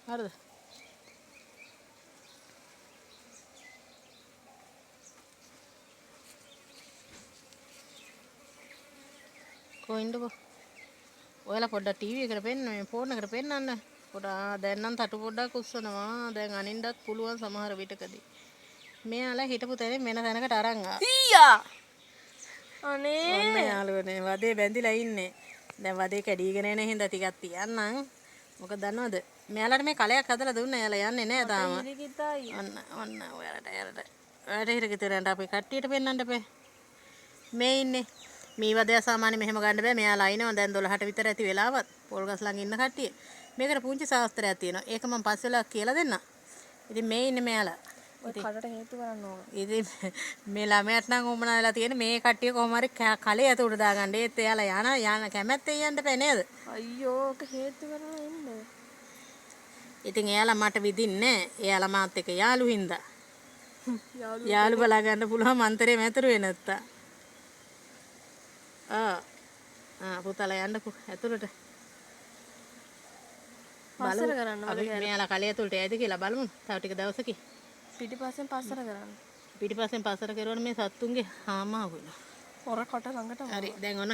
හරිද? කොයින්දකෝ? ඔයාලා පොඩ්ඩක් ටීවී එකට පෙන්න මේ ෆෝන් එකට පෙන්නන්න. පොඩ්ඩක් දැන් නම් තටු පොඩ්ඩක් උස්සනවා. දැන් අනින්නත් පුළුවන් සමහර විටකදී. මෙයාලා හිටපු තැනින් වෙන තැනකට අරන් ආවා. සීයා අනේ ඔන්න යාළුවනේ වදේ බැඳිලා ඉන්නේ. දැන් වදේ කැඩීගෙන එන හින්දා ටිකක් තියන්නම්. මොකද දන්නවද? මෙයාලට මේ කලයක් හදලා දුන්නා. එයාලා යන්නේ නැහැ තාම. ඉරිකිතයි ඔන්න ඔයාලට හිරකිතරන්ට අපි කට්ටියට පෙන්නන්න බෑ. මේ ඉන්නේ. මේ වදේ සාමාන්‍ය මෙහෙම ගන්න බෑ. මෙයාලා අයිනවා දැන් 12ට විතර ඇති වෙලාවත්. පොල්ගස් ළඟ ඉන්න කට්ටිය. මේකට පුංචි ශාස්ත්‍රයක් තියෙනවා. ඒක මම පස්සේ වෙලා කියලා දෙන්නම්. ඉතින් මේ ඉන්නේ මෙයාලා. ඔය කඩට හේතු කරන්න ඕන ඉතින් මේ ළමයාට නම් උඹනා වෙලා තියෙන්නේ මේ කට්ටිය කොහොම හරි කලේ ඇතුළට දාගන්න. ඒත් එයාලා යන කැමැත්තෙන් යන්න බෑ නේද? අයියෝ ඔක හේතු කරලා එන්න ඉතින් එයාලා මට විදින්නේ නැහැ. එයාලා මාත් එක්ක යාළු හින්දා. යාළු බලා ගන්න පුළුවන් මන්තරේ මැතුරු වෙ නැත්තා. පුතාලා යන්නකෝ ඇතුළට. පස්සර කරන්න අපි මෙයාලා කලේ ඇතුළට යයිද කියලා බලමු. තව ටික දවසකින්. පිටිපස්සෙන් පස්සර කරන්න පිටිපස්සෙන් පස්සට කරුවොත් මේ සත්තුන්ගේ හාම ආවුණා. හොර කොට ළඟට හරි දැන් ඔන්න